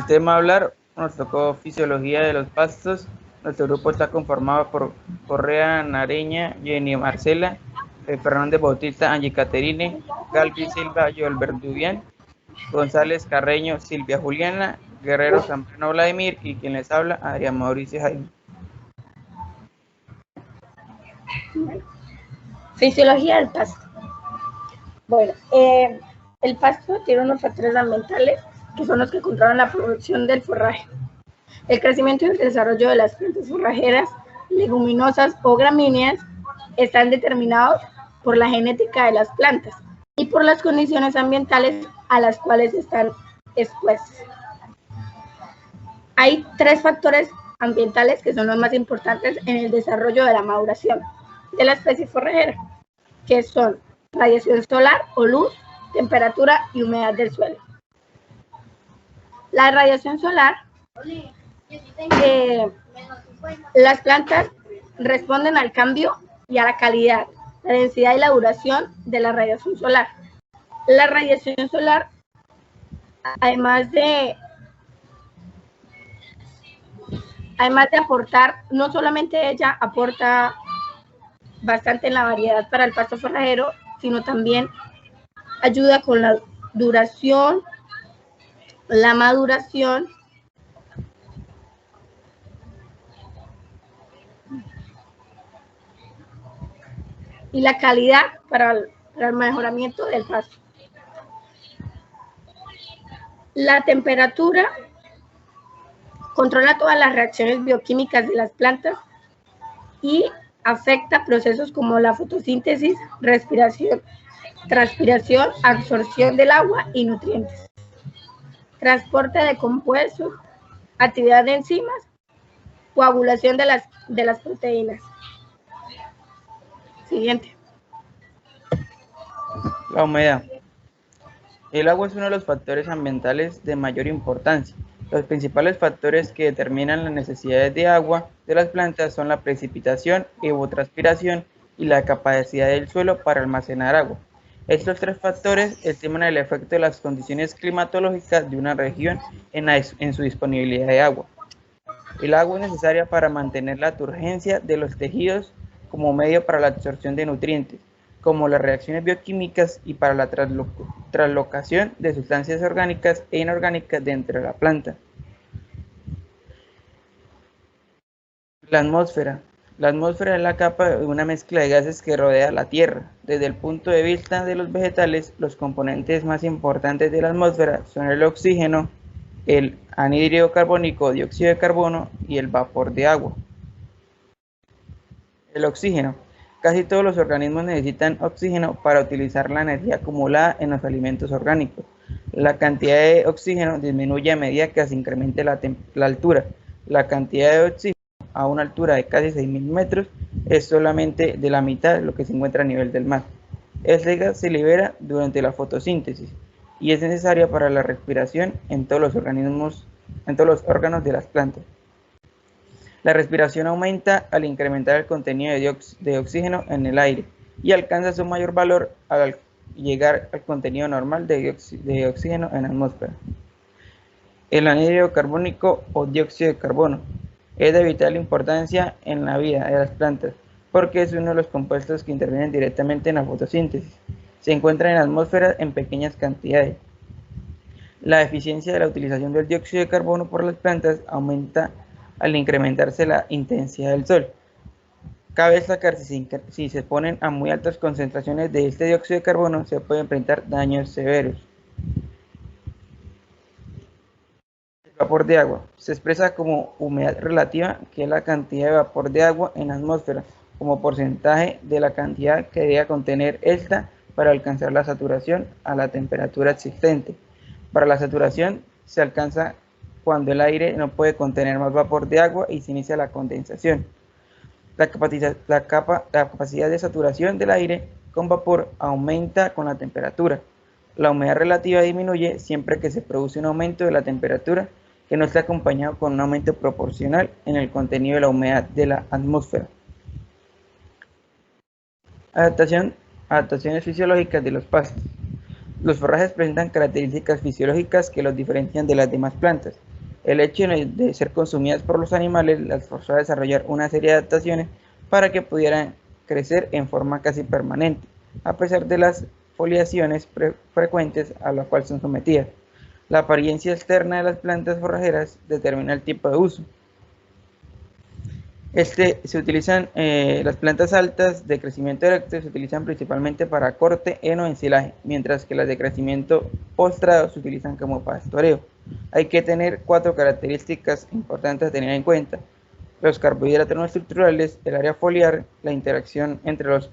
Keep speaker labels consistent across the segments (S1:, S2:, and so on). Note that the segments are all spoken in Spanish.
S1: tema a hablar nos tocó fisiología de los pastos. Nuestro grupo está conformado por Correa Nareña, Jenny Marcela, Fernández Bautista, Angie Caterine, Galvi Silva, Joel Verdubian, González Carreño, Silvia Juliana, Guerrero Zambrano Vladimir y quien les habla, Adrián Mauricio Jaime.
S2: Fisiología del pasto. Bueno, el pasto tiene unos factores ambientales que son los que controlan la producción del forraje. El crecimiento y el desarrollo de las plantas forrajeras, leguminosas o gramíneas están determinados por la genética de las plantas y por las condiciones ambientales a las cuales están expuestas. Hay 3 factores ambientales que son los más importantes en el desarrollo de la maduración de la especie forrajera, que son radiación solar o luz, temperatura y humedad del suelo. La radiación solar, las plantas responden al cambio y a la calidad, la densidad y la duración de la radiación solar. La radiación solar, además de aportar, no solamente ella aporta bastante en la variedad para el pasto forrajero, sino también ayuda con la duración, la maduración y la calidad para el mejoramiento del pasto. La temperatura controla todas las reacciones bioquímicas de las plantas y afecta procesos como la fotosíntesis, respiración, transpiración, absorción del agua y nutrientes, transporte de compuestos, actividad de enzimas, coagulación de las proteínas. Siguiente.
S1: La humedad. El agua es uno de los factores ambientales de mayor importancia. Los principales factores que determinan las necesidades de agua de las plantas son la precipitación, evapotranspiración y la capacidad del suelo para almacenar agua. Estos 3 factores estiman el efecto de las condiciones climatológicas de una región en su disponibilidad de agua. El agua es necesaria para mantener la turgencia de los tejidos como medio para la absorción de nutrientes, como las reacciones bioquímicas y para la translocación de sustancias orgánicas e inorgánicas dentro de la planta. La atmósfera. La atmósfera es la capa de una mezcla de gases que rodea la Tierra. Desde el punto de vista de los vegetales, los componentes más importantes de la atmósfera son el oxígeno, el anhídrido carbónico, dióxido de carbono y el vapor de agua. El oxígeno. Casi todos los organismos necesitan oxígeno para utilizar la energía acumulada en los alimentos orgánicos. La cantidad de oxígeno disminuye a medida que se incremente la altura. La cantidad de oxígeno a una altura de casi 6.000 metros es solamente de la mitad de lo que se encuentra a nivel del mar. Este gas se libera durante la fotosíntesis y es necesaria para la respiración en todos los órganos de las plantas. La respiración aumenta al incrementar el contenido de oxígeno en el aire y alcanza su mayor valor al llegar al contenido normal de oxígeno en la atmósfera. El anhídrido carbónico o dióxido de carbono es de vital importancia en la vida de las plantas porque es uno de los compuestos que intervienen directamente en la fotosíntesis. Se encuentra en la atmósfera en pequeñas cantidades. La eficiencia de la utilización del dióxido de carbono por las plantas aumenta al incrementarse la intensidad del sol. Cabe destacar si se ponen a muy altas concentraciones de este dióxido de carbono se pueden presentar daños severos. El vapor de agua se expresa como humedad relativa, que es la cantidad de vapor de agua en la atmósfera, como porcentaje de la cantidad que debe contener esta para alcanzar la saturación a la temperatura existente. Para la saturación se alcanza cuando el aire no puede contener más vapor de agua y se inicia la condensación. La capacidad de saturación del aire con vapor aumenta con la temperatura. La humedad relativa disminuye siempre que se produce un aumento de la temperatura que no está acompañado con un aumento proporcional en el contenido de la humedad de la atmósfera. Adaptaciones fisiológicas de los pastos. Los forrajes presentan características fisiológicas que los diferencian de las demás plantas. El hecho de ser consumidas por los animales las forzó a desarrollar una serie de adaptaciones para que pudieran crecer en forma casi permanente, a pesar de las foliaciones frecuentes a las cuales son sometidas. La apariencia externa de las plantas forrajeras determina el tipo de uso. Se utilizan las plantas altas de crecimiento erecto, se utilizan principalmente para corte, heno, ensilaje, mientras que las de crecimiento postrado se utilizan como pastoreo. Hay que tener 4 características importantes a tener en cuenta: los carbohidratos no estructurales, el área foliar, la interacción entre los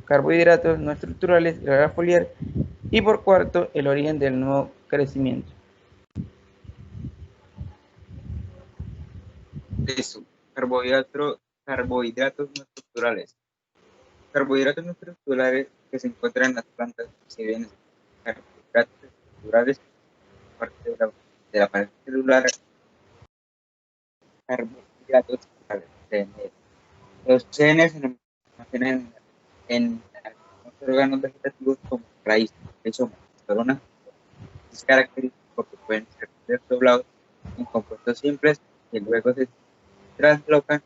S1: carbohidratos no estructurales y el área foliar, y por cuarto, el origen del nuevo crecimiento.
S3: Listo. Carbohidratos no estructurales. Carbohidratos no estructurales que se encuentran en las plantas, si bien carbohidratos estructurales, parte de la pared celular, carbohidratos CNS. Los CNS se almacenan en algunos órganos vegetativos como raíces, rizomas, coronas. Es característico porque pueden ser doblados en compuestos simples que luego se translocan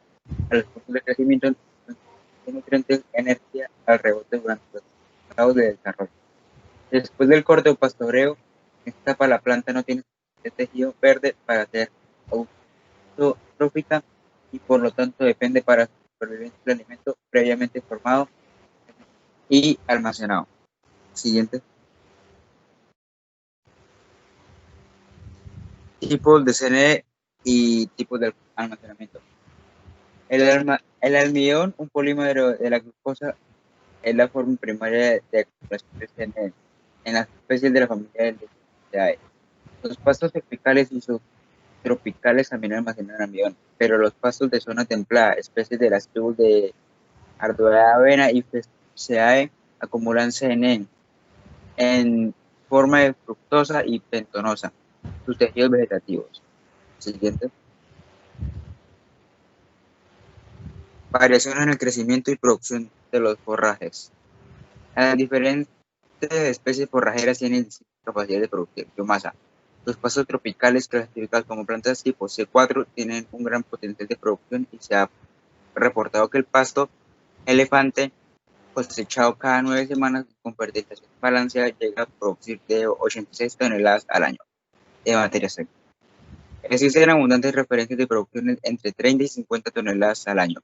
S3: a los puntos de crecimiento de nutrientes y energía al rebote durante los estados de desarrollo. Después del corte o pastoreo, en esta etapa la planta no tiene tejido verde para ser autotrófica y por lo tanto depende para su supervivencia del alimento previamente formado y almacenado. Siguiente. Tipos de CNE y tipos de almacenamiento. El almidón, un polímero de la glucosa, es la forma primaria de acumulación de CNE en las especies de la familia del DCAE. Los pastos tropicales y subtropicales también almacenan almidón, pero los pastos de zona templada, especies de las tribus de Ardoea avena y Fabaceae, acumulan CNE en forma de fructosa y pentonosa, sus tejidos vegetativos. Siguiente. Variación en el crecimiento y producción de los forrajes. Las diferentes especies forrajeras tienen distintas capacidades de producir biomasa. Los pastos tropicales, clasificados como plantas tipo C4, tienen un gran potencial de producción y se ha reportado que el pasto elefante cosechado cada 9 semanas con fertilización balanceada llega a producir de 86 toneladas al año de materia seca. Existen abundantes referencias de producción entre 30 y 50 toneladas al año.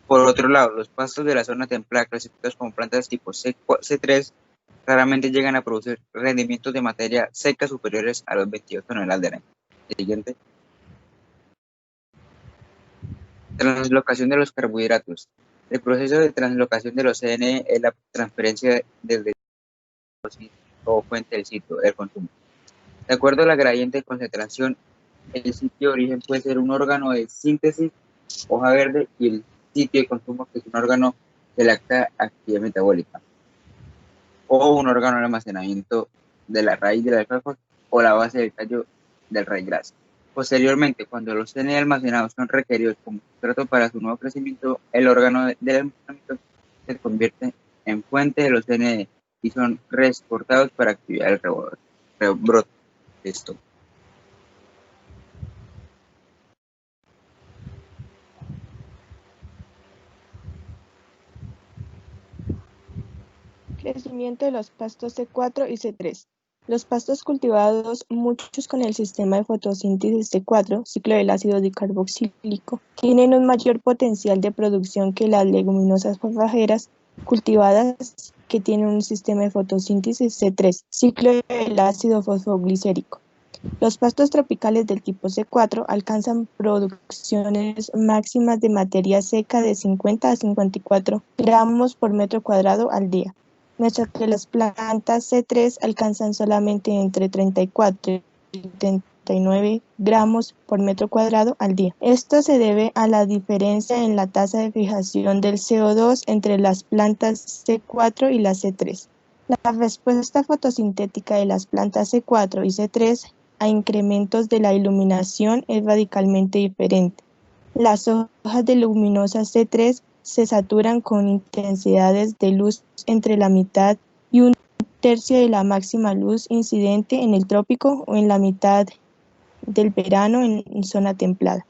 S3: Por otro lado, los pastos de la zona templada, clasificados como plantas tipo C3, raramente llegan a producir rendimientos de materia seca superiores a los 22 toneladas del año. Siguiente. Translocación de los carbohidratos. El proceso de translocación de los CNE es la transferencia desde o fuente del sitio del consumo. De acuerdo a la gradiente de concentración, el sitio de origen puede ser un órgano de síntesis, hoja verde, y el sitio de consumo, que es un órgano de la actividad metabólica, o un órgano de almacenamiento de la raíz de la alfalfa o la base del tallo del raíz. Posteriormente, cuando los CNE almacenados son requeridos como sustrato para su nuevo crecimiento, el órgano del almacenamiento se convierte en fuente de los CNE y son reexportados para actividad del rebrote. Listo.
S4: Crecimiento de los pastos C4 y C3. Los pastos cultivados, muchos con el sistema de fotosíntesis C4, ciclo del ácido dicarboxílico, tienen un mayor potencial de producción que las leguminosas forrajeras cultivadas que tienen un sistema de fotosíntesis C3, ciclo del ácido fosfoglicérico. Los pastos tropicales del tipo C4 alcanzan producciones máximas de materia seca de 50 a 54 gramos por metro cuadrado al día, mientras que las plantas C3 alcanzan solamente entre 34 y 39 gramos por metro cuadrado al día. Esto se debe a la diferencia en la tasa de fijación del CO2 entre las plantas C4 y las C3. La respuesta fotosintética de las plantas C4 y C3 a incrementos de la iluminación es radicalmente diferente. Las hojas de leguminosas C3 se saturan con intensidades de luz entre la mitad y un tercio de la máxima luz incidente en el trópico o en la mitad del verano en zona templada.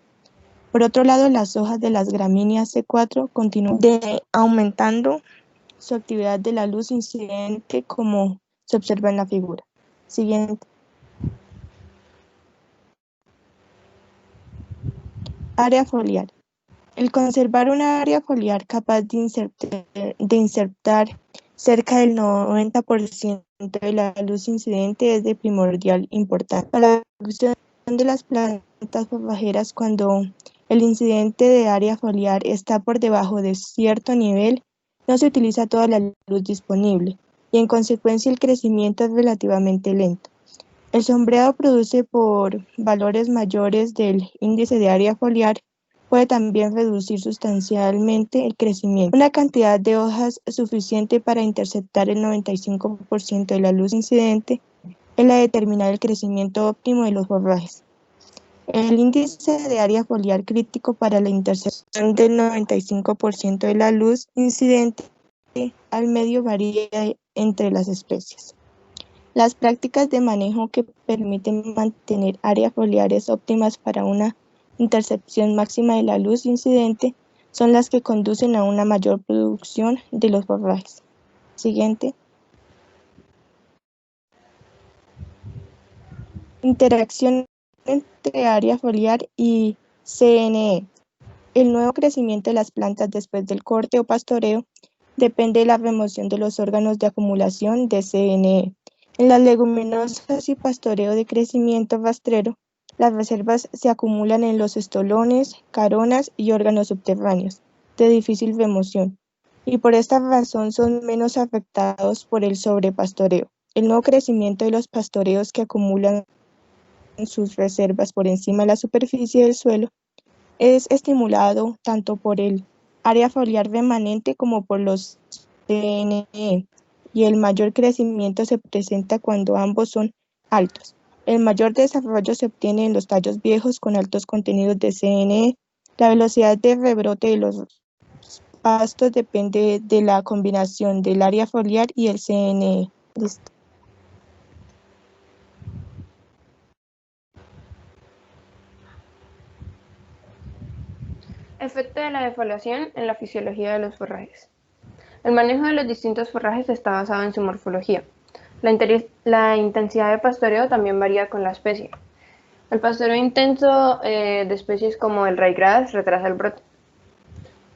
S4: Por otro lado, las hojas de las gramíneas C4 continúan aumentando su actividad de la luz incidente como se observa en la figura. Siguiente. Área foliar. El conservar una área foliar capaz de insertar cerca del 90% de la luz incidente es de primordial importancia para la producción de las plantas forrajeras. Cuando el incidente de área foliar está por debajo de cierto nivel, no se utiliza toda la luz disponible y en consecuencia el crecimiento es relativamente lento. El sombreado produce por valores mayores del índice de área foliar puede también reducir sustancialmente el crecimiento. Una cantidad de hojas suficiente para interceptar el 95% de la luz incidente es la de determinar el crecimiento óptimo de los forrajes. El índice de área foliar crítico para la intercepción del 95% de la luz incidente al medio varía entre las especies. Las prácticas de manejo que permiten mantener áreas foliares óptimas para una intercepción máxima de la luz incidente son las que conducen a una mayor producción de los forrajes. Siguiente. Interacción entre área foliar y CNE. El nuevo crecimiento de las plantas después del corte o pastoreo depende de la remoción de los órganos de acumulación de CNE. En las leguminosas y pastoreo de crecimiento rastrero, las reservas se acumulan en los estolones, caronas y órganos subterráneos, de difícil remoción, y por esta razón son menos afectados por el sobrepastoreo. El nuevo crecimiento de los pastoreos que acumulan sus reservas por encima de la superficie del suelo es estimulado tanto por el área foliar remanente como por los CNE, y el mayor crecimiento se presenta cuando ambos son altos. El mayor desarrollo se obtiene en los tallos viejos con altos contenidos de CNE. La velocidad de rebrote de los pastos depende de la combinación del área foliar y el CNE. Listo.
S5: Efecto de la defoliación en la fisiología de los forrajes. El manejo de los distintos forrajes está basado en su morfología. La intensidad de pastoreo también varía con la especie. El pastoreo intenso de especies como el ryegrass retrasa el brote.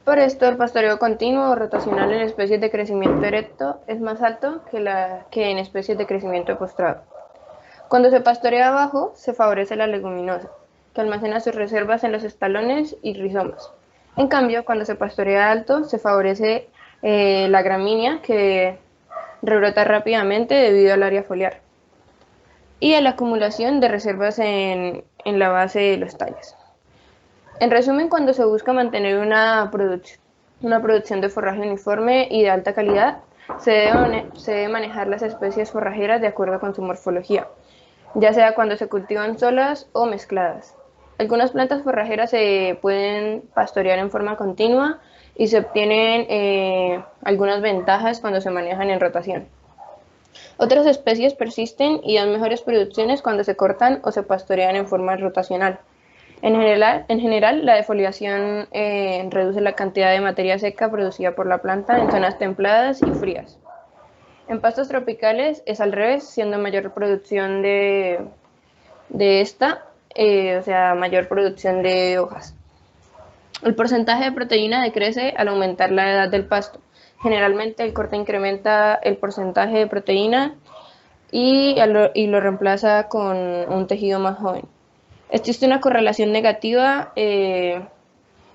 S5: Por esto, el pastoreo continuo o rotacional en especies de crecimiento erecto es más alto que en especies de crecimiento postrado. Cuando se pastorea abajo, se favorece la leguminosa, que almacena sus reservas en los estolones y rizomas. En cambio, cuando se pastorea alto, se favorece la gramínea, que rebrota rápidamente debido al área foliar y a la acumulación de reservas en la base de los tallos. En resumen, cuando se busca mantener una producción de forraje uniforme y de alta calidad, se debe manejar las especies forrajeras de acuerdo con su morfología, ya sea cuando se cultivan solas o mezcladas. Algunas plantas forrajeras se pueden pastorear en forma continua y se obtienen algunas ventajas cuando se manejan en rotación. Otras especies persisten y dan mejores producciones cuando se cortan o se pastorean en forma rotacional. En general, la defoliación reduce la cantidad de materia seca producida por la planta en zonas templadas y frías. En pastos tropicales es al revés, siendo mayor producción de esta, o sea, mayor producción de hojas. El porcentaje de proteína decrece al aumentar la edad del pasto. Generalmente el corte incrementa el porcentaje de proteína y lo reemplaza con un tejido más joven. Existe una correlación negativa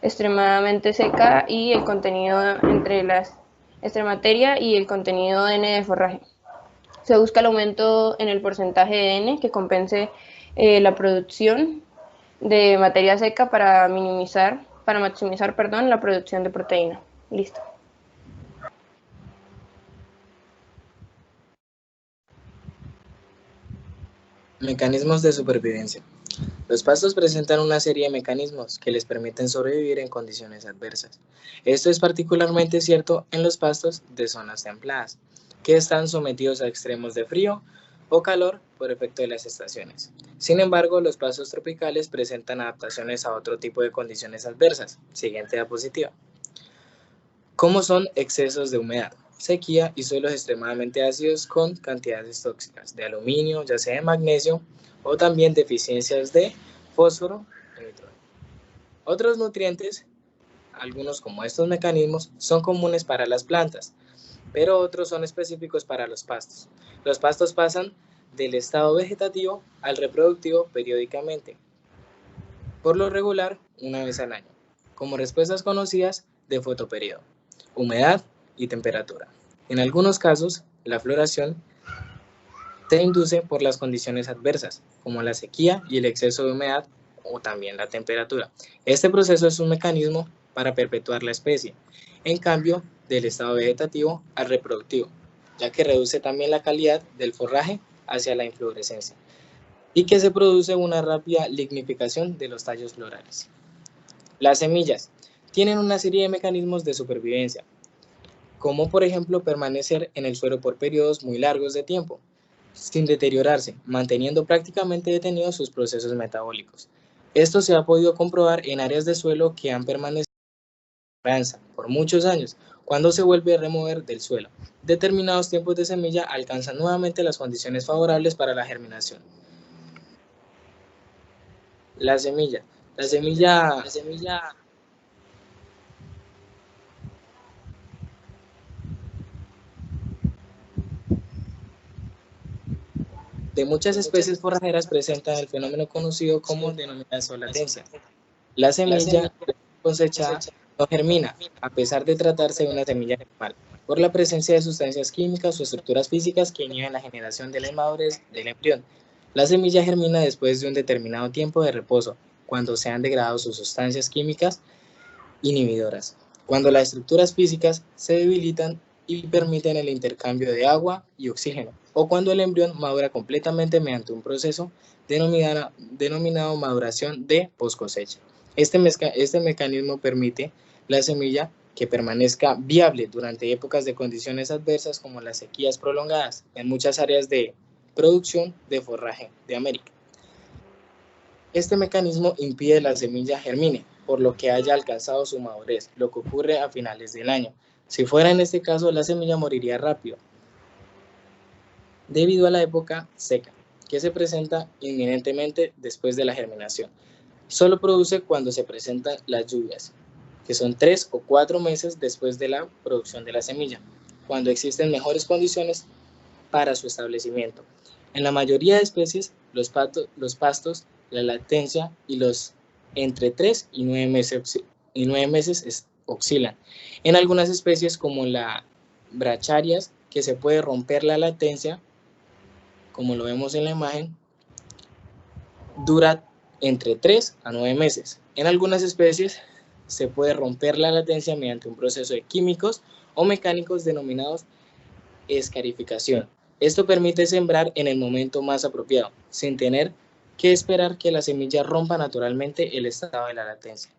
S5: extremadamente seca y el contenido entre las extremateria y el contenido N de forraje. Se busca el aumento en el porcentaje de N que compense la producción de materia seca para maximizar la producción de proteína. Listo.
S6: Mecanismos de supervivencia. Los pastos presentan una serie de mecanismos que les permiten sobrevivir en condiciones adversas. Esto es particularmente cierto en los pastos de zonas templadas, que están sometidos a extremos de frío o calor por efecto de las estaciones. Sin embargo, los pastos tropicales presentan adaptaciones a otro tipo de condiciones adversas. Siguiente diapositiva. ¿Cómo son excesos de humedad, sequía y suelos extremadamente ácidos con cantidades tóxicas de aluminio, ya sea de magnesio, o también deficiencias de fósforo y nitrógeno? Otros nutrientes, algunos como estos mecanismos, son comunes para las plantas, pero otros son específicos para los pastos. Los pastos pasan del estado vegetativo al reproductivo periódicamente, por lo regular una vez al año, como respuestas conocidas de fotoperiodo, humedad y temperatura. En algunos casos, la floración se induce por las condiciones adversas, como la sequía y el exceso de humedad o también la temperatura. Este proceso es un mecanismo para perpetuar la especie, en cambio del estado vegetativo al reproductivo, ya que reduce también la calidad del forraje hacia la inflorescencia y que se produce una rápida lignificación de los tallos florales. Las semillas tienen una serie de mecanismos de supervivencia, como por ejemplo permanecer en el suelo por periodos muy largos de tiempo, sin deteriorarse, manteniendo prácticamente detenidos sus procesos metabólicos. Esto se ha podido comprobar en áreas de suelo que han permanecido por muchos años. Cuando se vuelve a remover del suelo, determinados tiempos de semilla alcanzan nuevamente las condiciones favorables para la germinación. La semilla de muchas especies forrajeras presenta el fenómeno conocido como denominación latencia. La semilla cosechada no germina, a pesar de tratarse de una semilla normal, por la presencia de sustancias químicas o estructuras físicas que inhiben la generación de la inmadurez del embrión. La semilla germina después de un determinado tiempo de reposo, cuando se han degradado sus sustancias químicas inhibidoras, cuando las estructuras físicas se debilitan y permiten el intercambio de agua y oxígeno, o cuando el embrión madura completamente mediante un proceso denominado maduración de poscosecha. Este mecanismo permite la semilla que permanezca viable durante épocas de condiciones adversas como las sequías prolongadas en muchas áreas de producción de forraje de América. Este mecanismo impide la semilla germine, por lo que haya alcanzado su madurez, lo que ocurre a finales del año. Si fuera en este caso, la semilla moriría rápido, debido a la época seca, que se presenta inminentemente después de la germinación. Solo produce cuando se presentan las lluvias, que son 3 o 4 meses después de la producción de la semilla, cuando existen mejores condiciones para su establecimiento. En la mayoría de especies, los pastos, la latencia y los entre 3 y 9 meses oscilan. En algunas especies como la Bracharias, que se puede romper la latencia, como lo vemos en la imagen, dura entre 3 a 9 meses. En algunas especies se puede romper la latencia mediante un proceso de químicos o mecánicos denominados escarificación. Esto permite sembrar en el momento más apropiado, sin tener que esperar que la semilla rompa naturalmente el estado de la latencia.